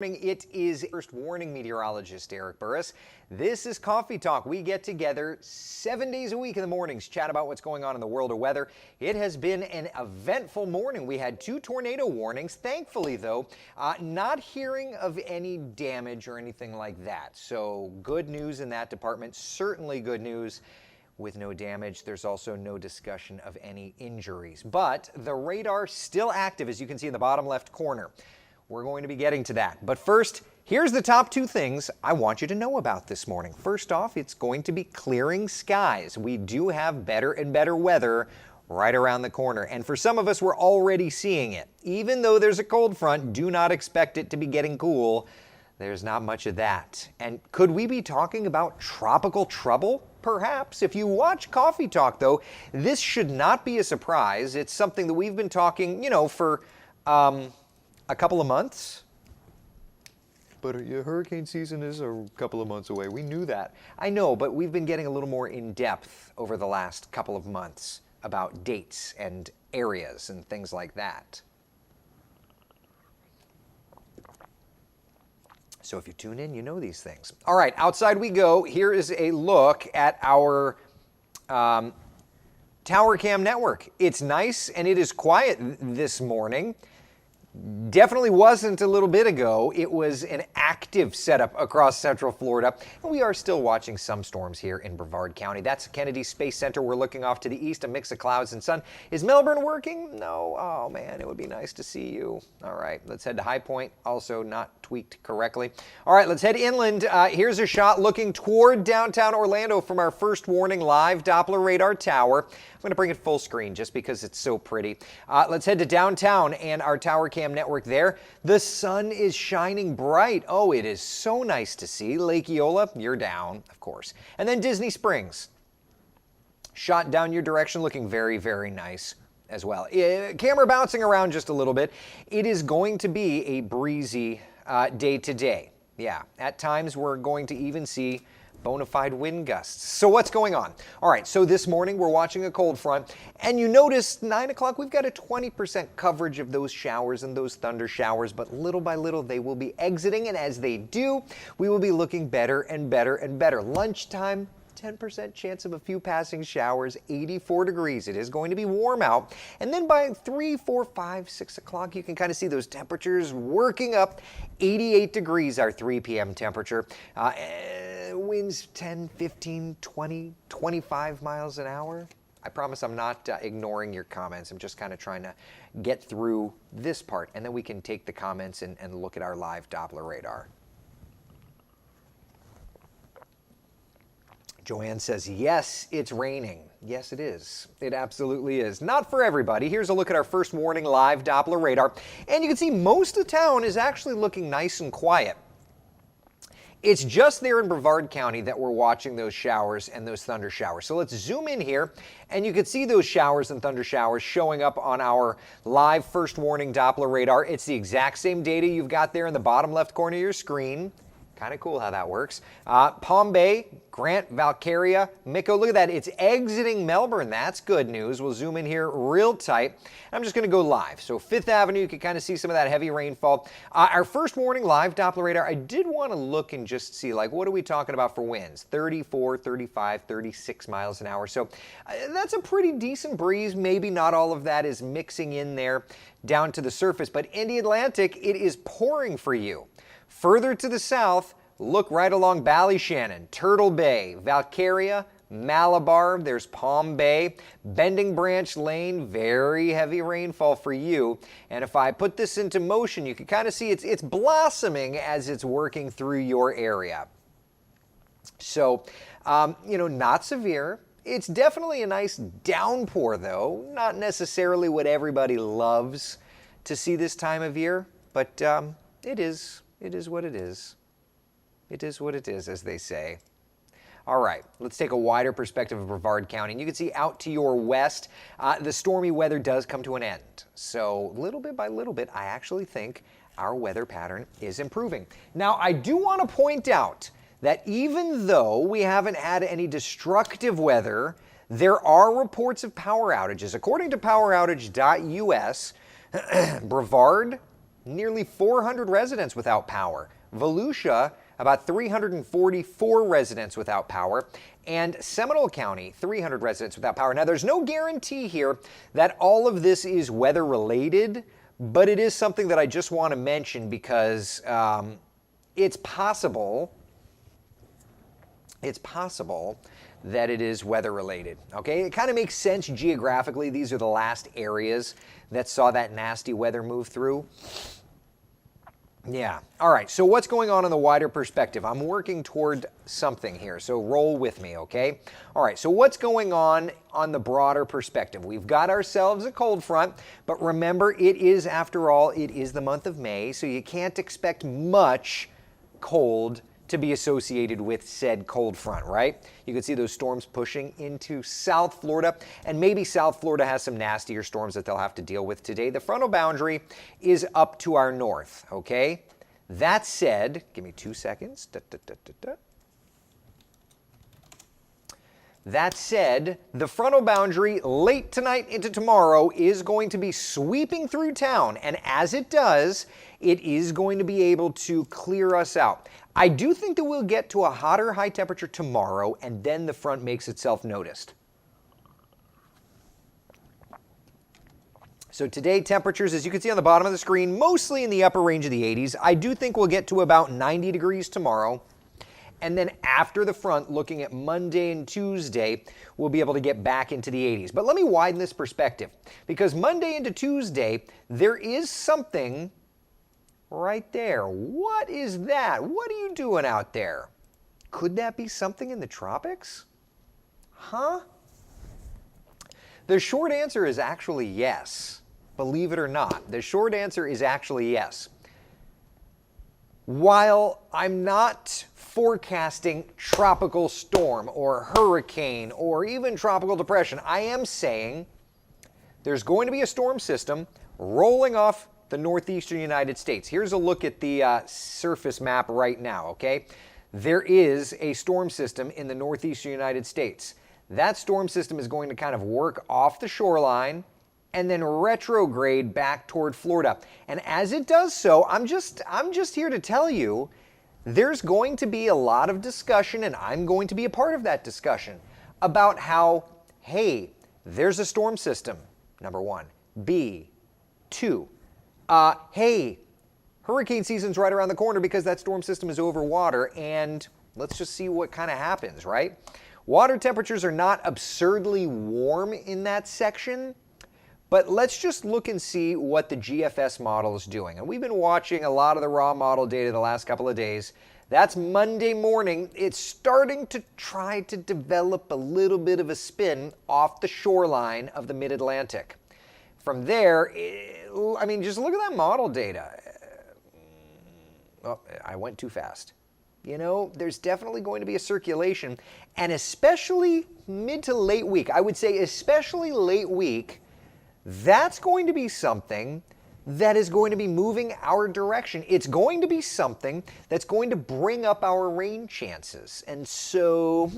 It is first warning meteorologist Eric Burris. This is Coffee Talk. We get together 7 days a week in the mornings, chat about what's going on in the world of weather. It has been an eventful morning. We had 2 tornado warnings. Thankfully, though, not hearing of any damage or anything like that. So good news in that department. Certainly good news with no damage. There's also no discussion of any injuries. But the radar still active, as you can see in the bottom left corner. We're going to be getting to that. But first, here's the top 2 things I want you to know about this morning. First off, it's going to be clearing skies. We do have better and better weather right around the corner. And for some of us, we're already seeing it. Even though there's a cold front, do not expect it to be getting cool. There's not much of that. And could we be talking about tropical trouble? Perhaps. If you watch Coffee Talk, though, this should not be a surprise. It's something that we've been talking, for a couple of months. But hurricane season is a couple of months away. We knew that. I know, but we've been getting a little more in depth over the last couple of months about dates and areas and things like that. So if you tune in, you know these things. All right, outside we go. Here is a look at our tower cam network. It's nice and it is quiet this morning. Definitely wasn't a little bit ago. It was an active setup across Central Florida. And we are still watching some storms here in Brevard County. That's Kennedy Space Center. We're looking off to the east, a mix of clouds and sun. Is Melbourne working? No. Oh, man, it would be nice to see you. All right, let's head to High Point. Also not tweaked correctly. All right, let's head inland. Here's a shot looking toward downtown Orlando from our first warning live Doppler radar tower. I'm going to bring it full screen just because it's so pretty. Let's head to downtown and our tower cam network there. The sun is shining bright. Oh, it is so nice to see. Lake Eola, you're down, of course. And then Disney Springs. Shot down your direction, looking very, very nice as well. Camera bouncing around just a little bit. It is going to be a breezy day today. Yeah, at times we're going to even see bona fide wind gusts. So what's going on? All right, so this morning we're watching a cold front, and you notice 9 o'clock we've got a 20% coverage of those showers and those thunder showers, but little by little they will be exiting, and as they do, we will be looking better and better and better. Lunchtime, 10% chance of a few passing showers, 84 degrees. It is going to be warm out. And then by 3, 4, 5, 6 o'clock, you can kind of see those temperatures working up. 88 degrees, our 3 p.m. temperature. Winds 10, 15, 20, 25 miles an hour. I promise I'm not ignoring your comments. I'm just kind of trying to get through this part, and then we can take the comments and look at our live Doppler radar. Joanne says, yes, it's raining. Yes, it is. It absolutely is. Not for everybody. Here's a look at our first warning live Doppler radar. And you can see most of the town is actually looking nice and quiet. It's just there in Brevard County that we're watching those showers and those thunder showers. So let's zoom in here, and you can see those showers and thunder showers showing up on our live first warning Doppler radar. It's the exact same data you've got there in the bottom left corner of your screen. Kind of cool how that works. Palm Bay, Grant, Valkyria, Mico. Look at that. It's exiting Melbourne. That's good news. We'll zoom in here real tight. I'm just going to go live. So 5th Avenue, you can kind of see some of that heavy rainfall. Our first warning live Doppler radar, I did want to look and just see, like, what are we talking about for winds? 34, 35, 36 miles an hour. So that's a pretty decent breeze. Maybe not all of that is mixing in there down to the surface. But in the Atlantic, it is pouring for you. Further to the south, look right along Ballyshannon, Turtle Bay, Valkyria, Malabar, there's Palm Bay, Bending Branch Lane, very heavy rainfall for you. And if I put this into motion, you can kind of see it's blossoming as it's working through your area. So, not severe. It's definitely a nice downpour, though. Not necessarily what everybody loves to see this time of year, but it is. It is what it is. It is what it is, as they say. All right, let's take a wider perspective of Brevard County. And you can see out to your west, the stormy weather does come to an end. So little bit by little bit, I actually think our weather pattern is improving. Now, I do want to point out that even though we haven't had any destructive weather, there are reports of power outages. According to poweroutage.us, Brevard, nearly 400 residents without power. Volusia, about 344 residents without power. And Seminole County, 300 residents without power. Now, there's no guarantee here that all of this is weather related, but it is something that I just want to mention because it's possible that it is weather related. Okay, it kind of makes sense geographically. These are the last areas that saw that nasty weather move through. Yeah. All right. So what's going on in the wider perspective? I'm working toward something here, so roll with me, okay? All right. So what's going on the broader perspective? We've got ourselves a cold front, but remember, it is, after all, it is the month of May, so you can't expect much cold to be associated with said cold front, right? You can see those storms pushing into South Florida, and maybe South Florida has some nastier storms that they'll have to deal with today. The frontal boundary is up to our north, okay? That said, give me 2 seconds. That said, the frontal boundary late tonight into tomorrow is going to be sweeping through town, and as it does, it is going to be able to clear us out. I do think that we'll get to a hotter high temperature tomorrow, and then the front makes itself noticed. So today, temperatures, as you can see on the bottom of the screen, mostly in the upper range of the 80s. I do think we'll get to about 90 degrees tomorrow. And then after the front, looking at Monday and Tuesday, we'll be able to get back into the 80s. But let me widen this perspective, because Monday into Tuesday, there is something right there. What is that? What are you doing out there? Could that be something in the tropics? Huh? The short answer is actually yes. Believe it or not, the short answer is actually yes. While I'm not forecasting tropical storm or hurricane or even tropical depression, I am saying there's going to be a storm system rolling off the northeastern United States. Here's a look at the surface map right now, okay? There is a storm system in the northeastern United States. That storm system is going to kind of work off the shoreline and then retrograde back toward Florida. And as it does so, I'm just here to tell you, there's going to be a lot of discussion, and I'm going to be a part of that discussion, about how, hey, there's a storm system, number one. B, two, hey, hurricane season's right around the corner because that storm system is over water, and let's just see what kind of happens, right? Water temperatures are not absurdly warm in that section, but let's just look and see what the GFS model is doing. And we've been watching a lot of the raw model data the last couple of days. That's Monday morning. It's starting to try to develop a little bit of a spin off the shoreline of the mid-Atlantic. From there, I mean, just look at that model data. Oh, I went too fast. You know, there's definitely going to be a circulation, and especially mid to late week, I would say especially late week, that's going to be something that is going to be moving our direction. It's going to be something that's going to bring up our rain chances. And so,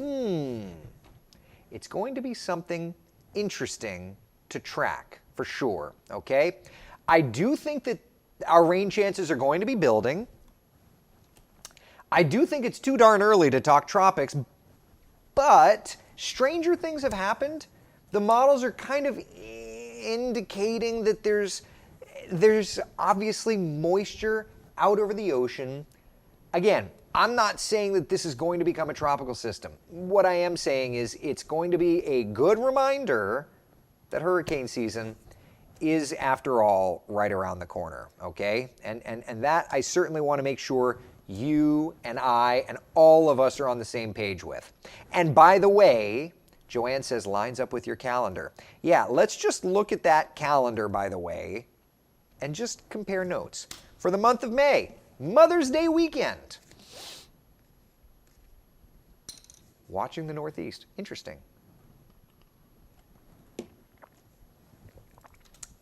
it's going to be something interesting to track for sure, okay? I do think that our rain chances are going to be building. I do think it's too darn early to talk tropics, but stranger things have happened. The models are kind of indicating that there's obviously moisture out over the ocean. Again, I'm not saying that this is going to become a tropical system. What I am saying is it's going to be a good reminder that hurricane season is, after all, right around the corner, okay? And that I certainly want to make sure you and I and all of us are on the same page with. And by the way, Joanne says lines up with your calendar. Yeah, let's just look at that calendar, by the way, and just compare notes. For the month of May, Mother's Day weekend. Watching the Northeast. Interesting.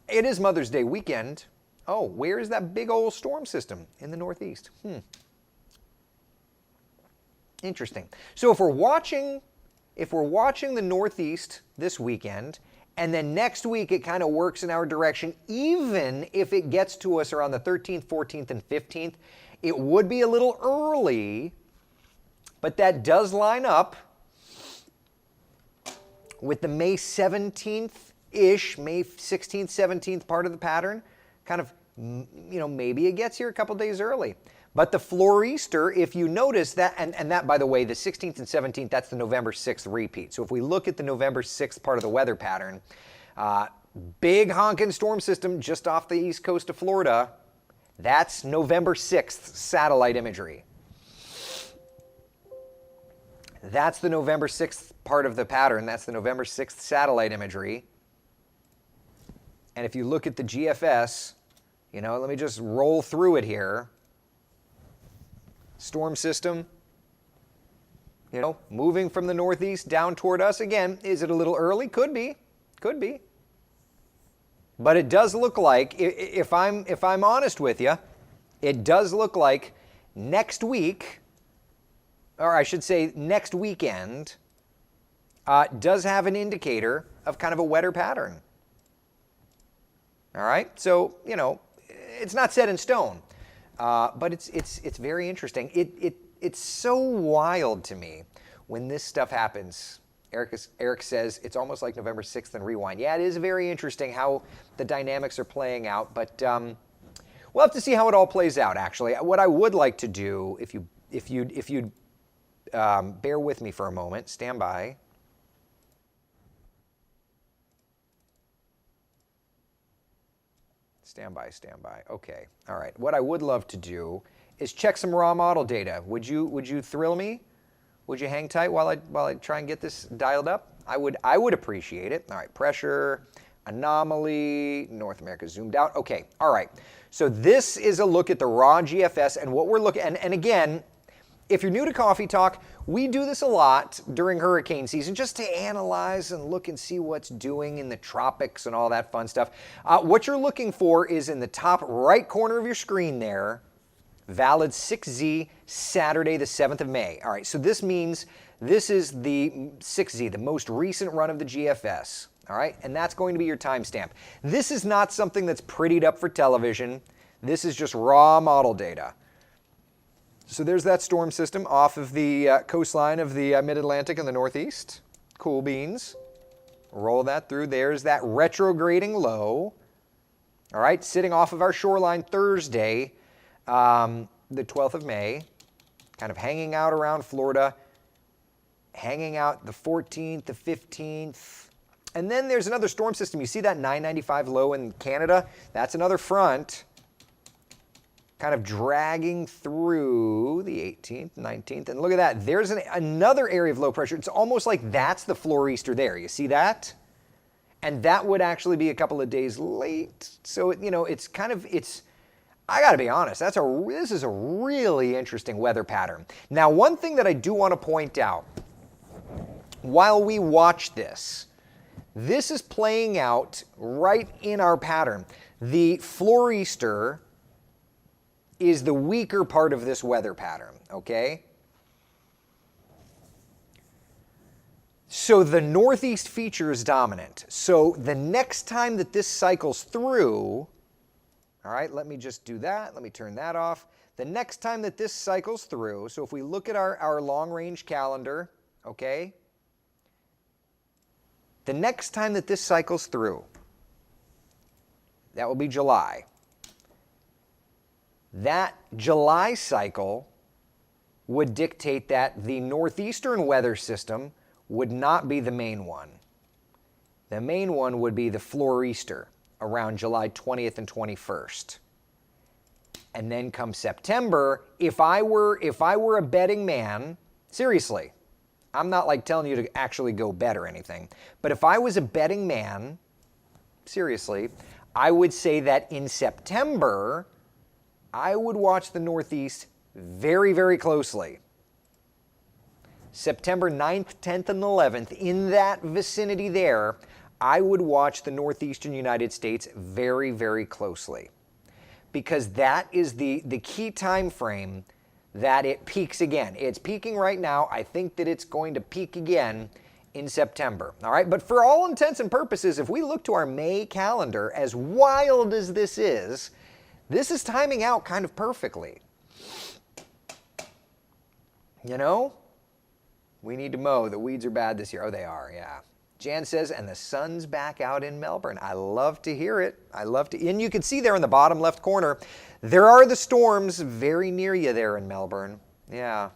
It is Mother's Day weekend. Oh, where is that big old storm system? In the Northeast. Interesting. So if we're watching the Northeast this weekend, And then next week, it kind of works in our direction, even if it gets to us around the 13th, 14th, and 15th. It would be a little early, but that does line up with the May 17th-ish, May 16th, 17th part of the pattern. Kind of, maybe it gets here a couple days early. But the Floreaster, if you notice that, and that, by the way, the 16th and 17th, that's the November 6th repeat. So if we look at the November 6th part of the weather pattern, big honking storm system just off the east coast of Florida, that's November 6th satellite imagery. That's the November 6th part of the pattern. That's the November 6th satellite imagery. And if you look at the GFS, let me just roll through it here. Storm system, moving from the northeast down toward us. Again, is it a little early? Could be. Could be. But it does look like, if I'm honest with you, it does look like next week, or I should say next weekend, does have an indicator of kind of a wetter pattern. All right? So, it's not set in stone. But it's very interesting. It's so wild to me when this stuff happens. Eric says it's almost like November 6th and rewind. Yeah, it is very interesting how the dynamics are playing out, but we'll have to see how it all plays out, actually. What I would like to do, if you'd bear with me for a moment, stand by. Stand by. Okay. All right. What I would love to do is check some raw model data. Would you thrill me? Would you hang tight while I try and get this dialed up? I would appreciate it. All right. Pressure, anomaly, North America zoomed out. Okay. All right. So this is a look at the raw GFS and what we're looking. And again, if you're new to Coffee Talk, we do this a lot during hurricane season just to analyze and look and see what's doing in the tropics and all that fun stuff. What you're looking for is in the top right corner of your screen there, valid 6Z, Saturday the 7th of May. All right, so this means this is the 6Z, the most recent run of the GFS. All right, and that's going to be your timestamp. This is not something that's prettied up for television. This is just raw model data. So there's that storm system off of the coastline of the mid-Atlantic and the Northeast. Cool beans. Roll that through. There's that retrograding low. All right, sitting off of our shoreline Thursday, the 12th of May, kind of hanging out around Florida, hanging out the 14th, the 15th. And then there's another storm system. You see that 995 low in Canada? That's another front, kind of dragging through the 18th, 19th. And look at that. There's another area of low pressure. It's almost like that's the Floreaster there. You see that? And that would actually be a couple of days late. So, it's I got to be honest, this is a really interesting weather pattern. Now, one thing that I do want to point out, while we watch this is playing out right in our pattern. The Floreaster is the weaker part of this weather pattern, okay? So the northeast feature is dominant. So the next time that this cycles through, all right, let me just do that. Let me turn that off. The next time that this cycles through, so if we look at our long-range calendar, okay, the next time that this cycles through, that will be July. That July cycle would dictate that the northeastern weather system would not be the main one. The main one would be the Floreaster around July 20th and 21st. And then come September, if I were a betting man, seriously, I'm not like telling you to actually go bet or anything, but if I was a betting man, seriously, I would say that in September, I would watch the Northeast very, very closely. September 9th, 10th, and 11th, in that vicinity there, I would watch the northeastern United States very, very closely. Because that is the key time frame that it peaks again. It's peaking right now. I think that it's going to peak again in September. All right, but for all intents and purposes, if we look to our May calendar, as wild as this is timing out kind of perfectly. You know, we need to mow. The weeds are bad this year. Oh, they are, yeah. Jan says, and the sun's back out in Melbourne. I love to hear it. I love to. And you can see there in the bottom left corner, there are the storms very near you there in Melbourne. Yeah,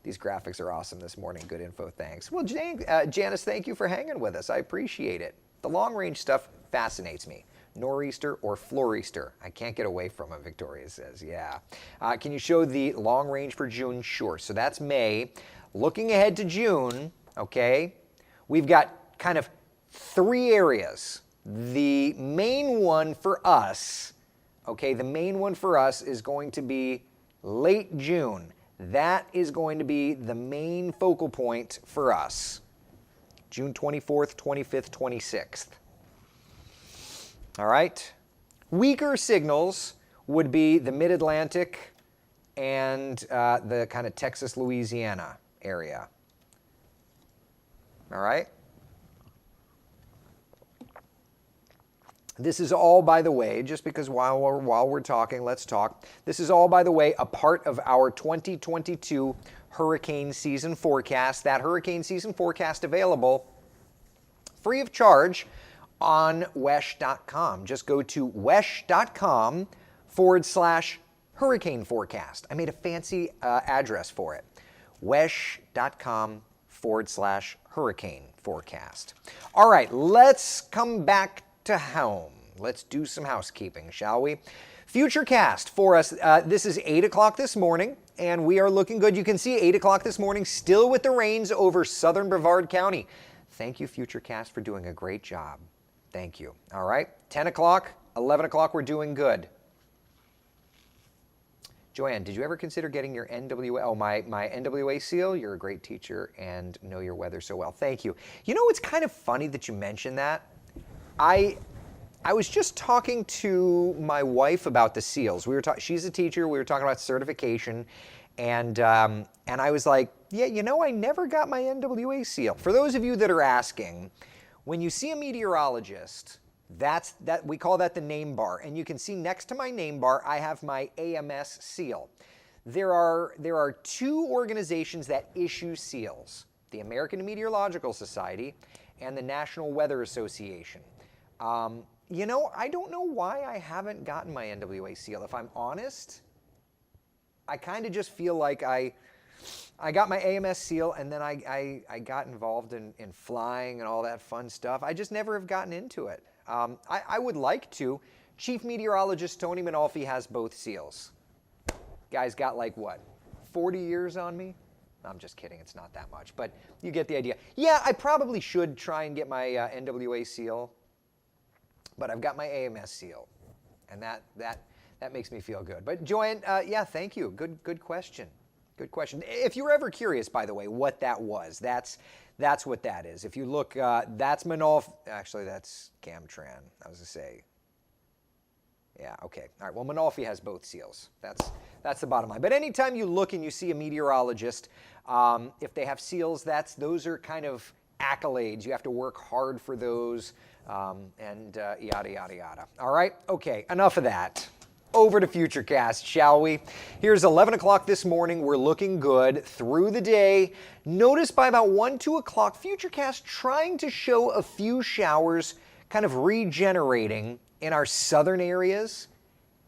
these graphics are awesome this morning. Good info, thanks. Well, Janice, thank you for hanging with us. I appreciate it. The long-range stuff fascinates me. Nor'easter or floreaster. I can't get away from it, Victoria says. Yeah. Can you show the long range for June? Sure. So that's May. Looking ahead to June, okay, we've got kind of three areas. The main one for us, okay, the main one for us is going to be late June. That is going to be the main focal point for us. June 24th, 25th, 26th. All right. Weaker signals would be the mid-Atlantic and the kind of Texas, Louisiana area. All right. This is all, by the way, just because while we're talking, let's talk. This is all, by the way, a part of our 2022 hurricane season forecast. That hurricane season forecast available free of charge on wesh.com. Just go to wesh.com/hurricane forecast. I made a fancy address for it. wesh.com/hurricane forecast. All right, let's come back to home. Let's do some housekeeping, shall we? Futurecast for us. This is 8 o'clock this morning, and we are looking good. You can see 8 o'clock this morning, still with the rains over southern Brevard County. Thank you, Futurecast, for doing a great job. Thank you. All right, 10 o'clock, 11 o'clock, we're doing good. Joanne, did you ever consider getting your NWA, my NWA seal? You're a great teacher and know your weather so well. Thank you. You know, it's kind of funny that you mentioned that. I was just talking to my wife about the seals. She's a teacher. We were talking about certification, and I was like, yeah, you know, I never got my NWA seal. For those of you that are asking, when you see a meteorologist, we call that the name bar, and you can see next to my name bar, I have my AMS seal. There are two organizations that issue seals: the American Meteorological Society and the National Weather Association. You know, I don't know why I haven't gotten my NWA seal. If I'm honest, I kind of just feel like I got my AMS seal, and then I got involved in flying and all that fun stuff. I just never have gotten into it. I would like to. Chief Meteorologist Tony Manolfi has both seals. Guy's got like, what, 40 years on me? No, I'm just kidding. It's not that much, but you get the idea. Yeah, I probably should try and get my NWA seal, but I've got my AMS seal, and that makes me feel good. But Joanne, yeah, thank you. Good question. Good question. If you were ever curious, by the way, what that was, that's what that is. If you look, that's Manolfi. Actually, that's Camtran. I was to say. Yeah. Okay. All right. Well, Manolfi has both seals. That's the bottom line. But anytime you look and you see a meteorologist, if they have seals, those are kind of accolades. You have to work hard for those, and yada yada yada. All right. Okay. Enough of that. Over to Futurecast, shall we? Here's 11 o'clock this morning. We're looking good through the day. Notice by about 1, 2 o'clock, Futurecast trying to show a few showers kind of regenerating in our southern areas.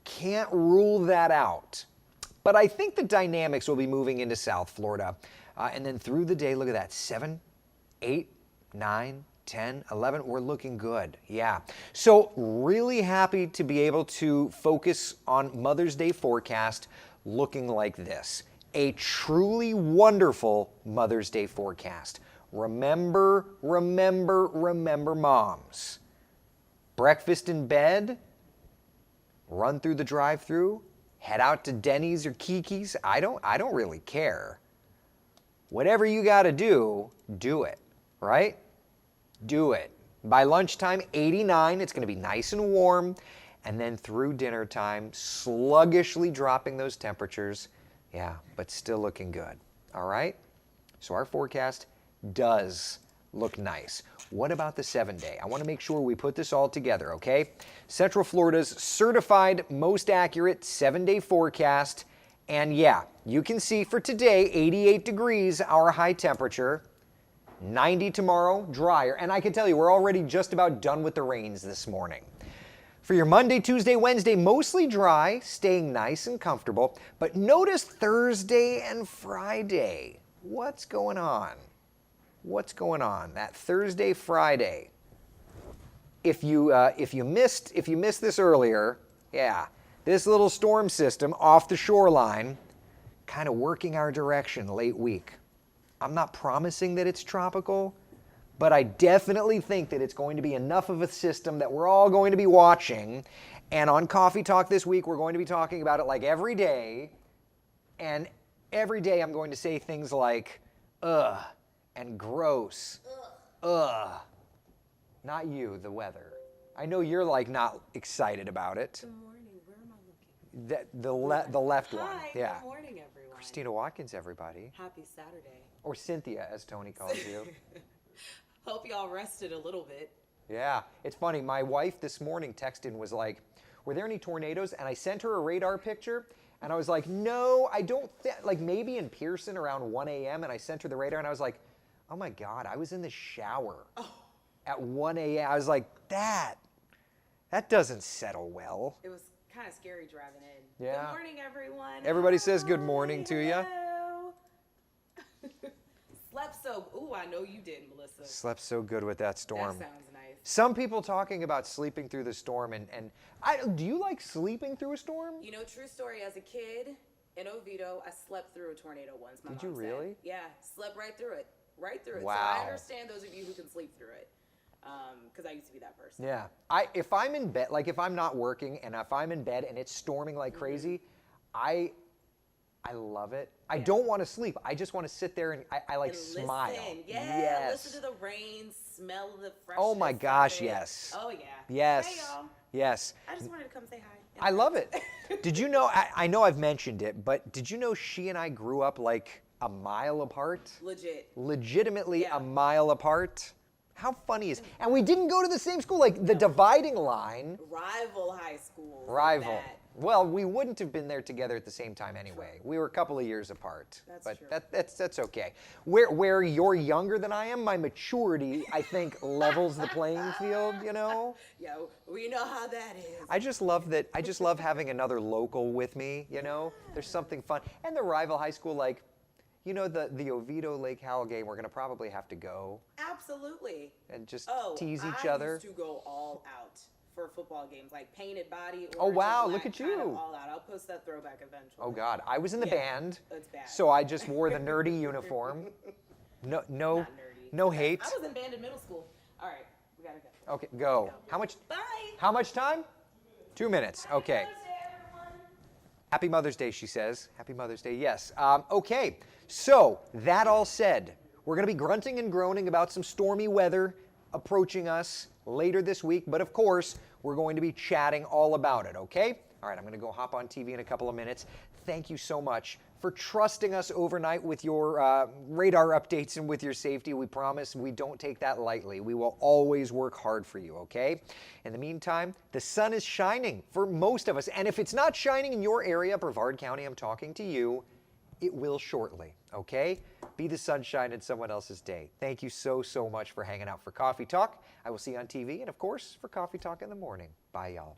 Can't rule that out. But I think the dynamics will be moving into South Florida. And then through the day, look at that, 7, 8, 9, 10, 11, we're looking good. Yeah. So really happy to be able to focus on Mother's Day forecast looking like this. A truly wonderful Mother's Day forecast. Remember, moms. Breakfast in bed, run through the drive-thru, head out to Denny's or Kiki's. I don't really care. Whatever you got to do it, right? Do it. By lunchtime, 89, it's going to be nice and warm. And then through dinner time, sluggishly dropping those temperatures. Yeah, but still looking good. All right? So our forecast does look nice. What about the 7-day? I want to make sure we put this all together, okay? Central Florida's certified most accurate 7-day forecast. And yeah, you can see for today, 88 degrees, our high temperature. 90 tomorrow, drier. And I can tell you, we're already just about done with the rains this morning. For your Monday, Tuesday, Wednesday, mostly dry, staying nice and comfortable. But notice Thursday and Friday. What's going on? What's going on? That Thursday, Friday. If you missed this earlier, yeah, this little storm system off the shoreline, kind of working our direction late week. I'm not promising that it's tropical, but I definitely think that it's going to be enough of a system that we're all going to be watching. And on Coffee Talk this week, we're going to be talking about it like every day. And every day I'm going to say things like, ugh, and gross, ugh. Not you, the weather. I know you're like not excited about it. Good morning. Where am I looking? The left Hi, one. Yeah. Good morning, everyone. Christina Watkins, everybody. Happy Saturday. Or Cynthia, as Tony calls you. Hope y'all rested a little bit. Yeah, it's funny. My wife this morning texted and was like, were there any tornadoes? And I sent her a radar picture, and I was like, no, I don't think, like maybe in Pearson around 1 a.m., and I sent her the radar, and I was like, oh my God, I was in the shower at 1 a.m. I was like, that doesn't settle well. It was kind of scary driving in. Yeah. Good morning, everyone. Everybody says good morning to you. Hello. Slept so, ooh, I know you did, Melissa. Slept so good with that storm. That sounds nice. Some people talking about sleeping through the storm, and do you like sleeping through a storm? You know, true story, as a kid in Oviedo, I slept through a tornado once. My Did you mom really? said. Yeah, slept right through it. Right through it. Wow. So I understand those of you who can sleep through it. Because I used to be that person. Yeah. If I'm in bed, like if I'm not working and if I'm in bed and it's storming like crazy, I love it. I don't want to sleep. I just want to sit there and I like And smile. listen. Yeah, Yes. listen to the rain, smell the freshness. Oh my gosh, of it. yes. Oh yeah. Yes. Hey y'all. Yes. I just wanted to come say hi. I love it. Did you know, I know I've mentioned it, but did you know she and I grew up like a mile apart? Legit. Legitimately Yeah. a mile apart? How funny is, and we didn't go to the same school, like the dividing line. Rival high schools. Rival. That. Well, we wouldn't have been there together at the same time anyway. We were a couple of years apart. That's but true. That's okay. Where you're younger than I am, my maturity, I think, levels the playing field, you know? Yeah, we know how that is. I just love having another local with me, you know? There's something fun. And the rival high school, like, you know, the Oviedo Lake Howell game, we're going to probably have to go Absolutely. and just Oh, tease each I other. used to go all out for football games, like painted body. Oh, orange wow, and look black, at kind of you. all out. I'll post that throwback eventually. Oh God, I was in the Yeah, band, it's bad. so I just wore the nerdy uniform. No Not nerdy. no hate. I was in band in middle school. All right, we gotta go. Okay, go. How much? Bye. How much time? 2 minutes. Okay. Happy Mother's Day, everyone. Happy Mother's Day, she says. Happy Mother's Day, yes. Okay, so that all said, we're going to be grunting and groaning about some stormy weather approaching us later this week, but of course, we're going to be chatting all about it, okay? All right, I'm going to go hop on TV in a couple of minutes. Thank you so much for trusting us overnight with your radar updates and with your safety. We promise we don't take that lightly. We will always work hard for you, okay? In the meantime, the sun is shining for most of us. And if it's not shining in your area, Brevard County, I'm talking to you, it will shortly, okay? Be the sunshine in someone else's day. Thank you so much for hanging out for Coffee Talk. I will see you on TV and, of course, for Coffee Talk in the morning. Bye, y'all.